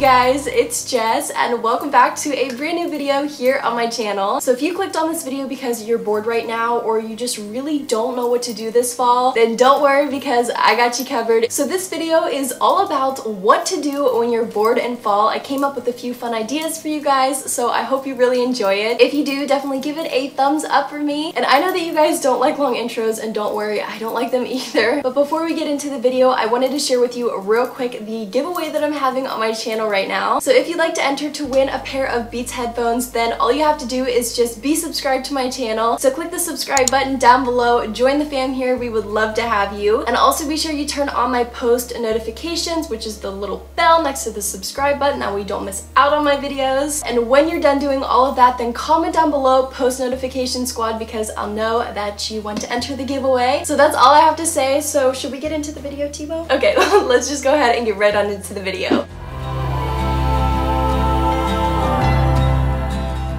guys, it's Jess and welcome back to a brand new video here on my channel. So if you clicked on this video because you're bored right now or you just really don't know what to do this fall, then don't worry because I got you covered. So this video is all about what to do when you're bored in fall. I came up with a few fun ideas for you guys, so I hope you really enjoy it. If you do, definitely give it a thumbs up for me. And I know that you guys don't like long intros, and don't worry, I don't like them either. But before we get into the video, I wanted to share with you real quick the giveaway that I'm having on my channel right now. So if you'd like to enter to win a pair of Beats headphones, then all you have to do is just be subscribed to my channel. So click the subscribe button down below, join the fam here, we would love to have you. And also be sure you turn on my post notifications, which is the little bell next to the subscribe button, that way you don't miss out on my videos. And when you're done doing all of that, then comment down below post notification squad, because I'll know that you want to enter the giveaway. So that's all I have to say. So should we get into the video, Tebow? Okay, let's just go ahead and get right on into the video.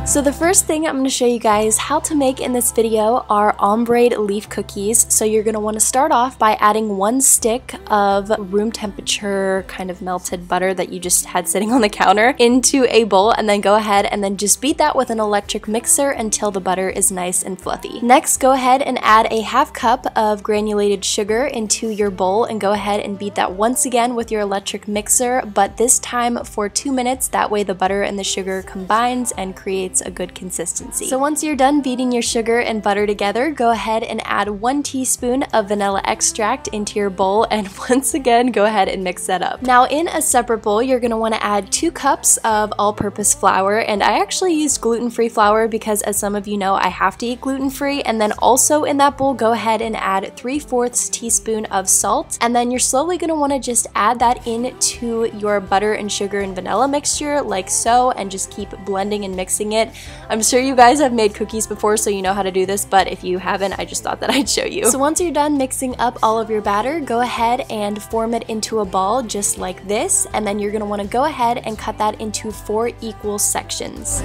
So the first thing I'm going to show you guys how to make in this video are ombre leaf cookies. So you're going to want to start off by adding 1 stick of room temperature kind of melted butter that you just had sitting on the counter into a bowl, and then go ahead and then just beat that with an electric mixer until the butter is nice and fluffy. Next, go ahead and add a 1/2 cup of granulated sugar into your bowl and go ahead and beat that once again with your electric mixer, but this time for 2 minutes. That way the butter and the sugar combines and creates a good consistency. So once you're done beating your sugar and butter together, go ahead and add 1 teaspoon of vanilla extract into your bowl, and once again go ahead and mix that up. Now in a separate bowl, you're going to want to add 2 cups of all-purpose flour, and I actually used gluten-free flour because, as some of you know, I have to eat gluten-free. And then also in that bowl, go ahead and add 3/4 teaspoon of salt, and then you're slowly going to want to just add that into your butter and sugar and vanilla mixture like so, and just keep blending and mixing it. I'm sure you guys have made cookies before, so you know how to do this, but if you haven't, I just thought that I'd show you. So once you're done mixing up all of your batter, go ahead and form it into a ball just like this, and then you're going to want to go ahead and cut that into 4 equal sections.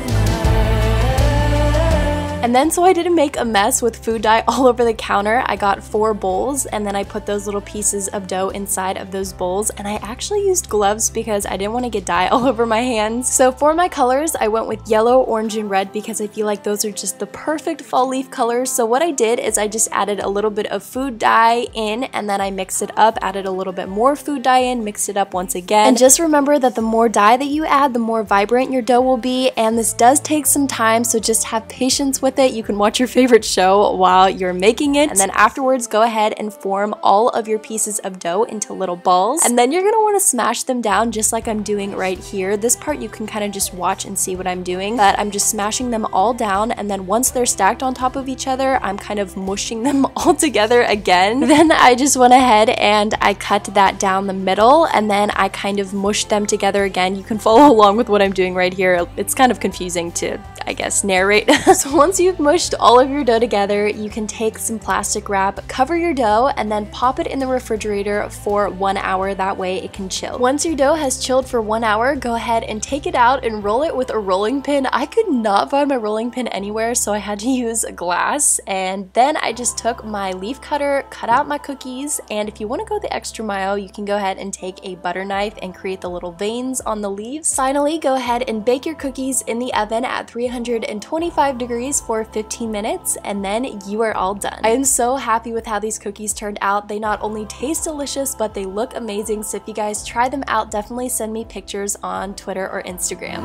And then, so I didn't make a mess with food dye all over the counter, I got 4 bowls, and then I put those little pieces of dough inside of those bowls, and I actually used gloves because I didn't want to get dye all over my hands. So for my colors, I went with yellow, orange, and red because I feel like those are just the perfect fall leaf colors. So what I did is I just added a little bit of food dye in, and then I mixed it up, added a little bit more food dye in, mixed it up once again. And just remember that the more dye that you add, the more vibrant your dough will be, and this does take some time, so just have patience with it. You can watch your favorite show while you're making it, and then afterwards go ahead and form all of your pieces of dough into little balls, and then you're gonna want to smash them down just like I'm doing right here. This part you can kind of just watch and see what I'm doing, but I'm just smashing them all down, and then once they're stacked on top of each other, I'm kind of mushing them all together again. Then I just went ahead and I cut that down the middle, and then I kind of mushed them together again. You can follow along with what I'm doing right here. It's kind of confusing to, I guess, narrate. So once you've mushed all of your dough together, you can take some plastic wrap, cover your dough, and then pop it in the refrigerator for 1 hour. That way it can chill. Once your dough has chilled for 1 hour, go ahead and take it out and roll it with a rolling pin. I could not find my rolling pin anywhere, so I had to use a glass, and then I just took my leaf cutter, cut out my cookies, and if you want to go the extra mile, you can go ahead and take a butter knife and create the little veins on the leaves. Finally, go ahead and bake your cookies in the oven at 325 degrees for 15 minutes, and then you are all done. I am so happy with how these cookies turned out. They not only taste delicious, but they look amazing. So if you guys try them out, definitely send me pictures on Twitter or Instagram.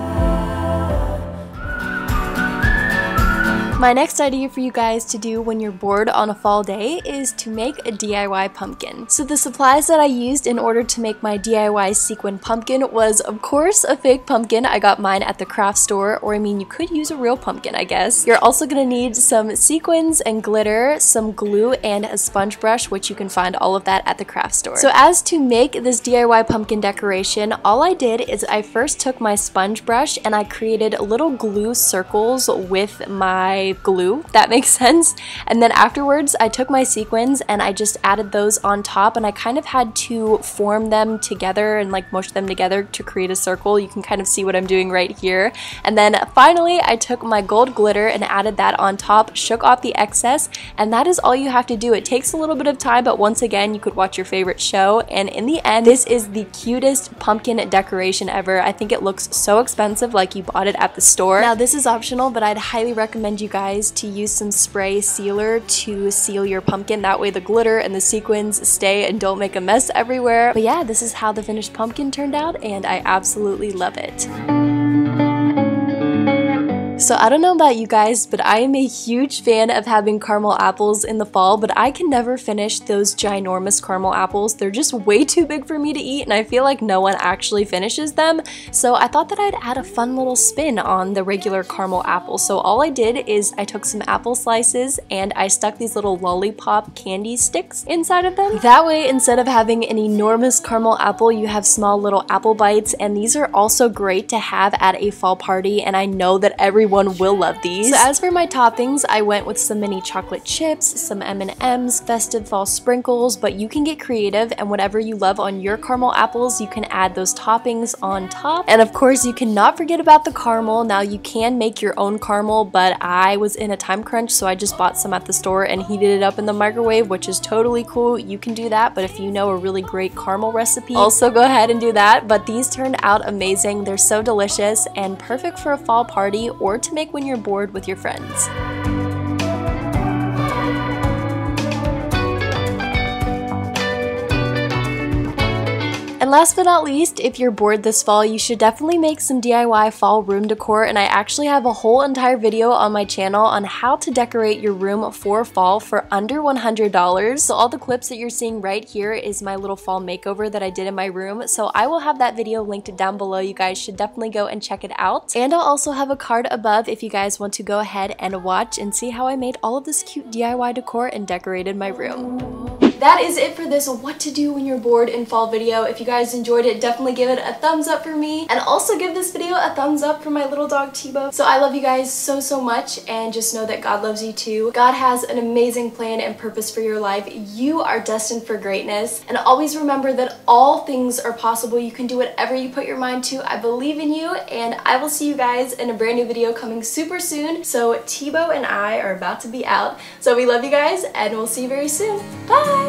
My next idea for you guys to do when you're bored on a fall day is to make a DIY pumpkin. So the supplies that I used in order to make my DIY sequin pumpkin was, of course, a fake pumpkin. I got mine at the craft store, or I mean, you could use a real pumpkin, I guess. You're also gonna need some sequins and glitter, some glue, and a sponge brush, which you can find all of that at the craft store. So as to make this DIY pumpkin decoration, all I did is I first took my sponge brush and I created little glue circles with my microwave glue, if that makes sense. And then afterwards, I took my sequins and I just added those on top, and I kind of had to form them together and like mush them together to create a circle. You can kind of see what I'm doing right here. And then finally, I took my gold glitter and added that on top, shook off the excess, and that is all you have to do. It takes a little bit of time, but once again, you could watch your favorite show. And in the end, this is the cutest pumpkin decoration ever. I think it looks so expensive, like you bought it at the store. Now, this is optional, but I'd highly recommend you guys to use some spray sealer to seal your pumpkin. That way the glitter and the sequins stay and don't make a mess everywhere. But yeah, this is how the finished pumpkin turned out, and I absolutely love it. So I don't know about you guys, but I am a huge fan of having caramel apples in the fall, but I can never finish those ginormous caramel apples. They're just way too big for me to eat, and I feel like no one actually finishes them. So I thought that I'd add a fun little spin on the regular caramel apple. So all I did is I took some apple slices and I stuck these little lollipop candy sticks inside of them. That way, instead of having an enormous caramel apple, you have small little apple bites, and these are also great to have at a fall party, and I know that everyone will love these. So as for my toppings, I went with some mini chocolate chips, some M&Ms, festive fall sprinkles, but you can get creative, and whatever you love on your caramel apples, you can add those toppings on top. And of course, you cannot forget about the caramel. Now, you can make your own caramel, but I was in a time crunch, so I just bought some at the store and heated it up in the microwave, which is totally cool. You can do that, but if you know a really great caramel recipe, also go ahead and do that. But these turned out amazing. They're so delicious and perfect for a fall party or to make when you're bored with your friends. And last but not least, if you're bored this fall, you should definitely make some DIY fall room decor, and I actually have a whole entire video on my channel on how to decorate your room for fall for under $100. So all the clips that you're seeing right here is my little fall makeover that I did in my room, so I will have that video linked down below. You guys should definitely go and check it out. And I'll also have a card above if you guys want to go ahead and watch and see how I made all of this cute DIY decor and decorated my room. That is it for this what to do when you're bored in fall video. If you guys enjoyed it, definitely give it a thumbs up for me, and also give this video a thumbs up for my little dog Tebow. So I love you guys so much, and just know that God loves you too. God has an amazing plan and purpose for your life. You are destined for greatness, and always remember that all things are possible. You can do whatever you put your mind to. I believe in you, and I will see you guys in a brand new video coming super soon. So Tebow and I are about to be out. So we love you guys, and we'll see you very soon. Bye!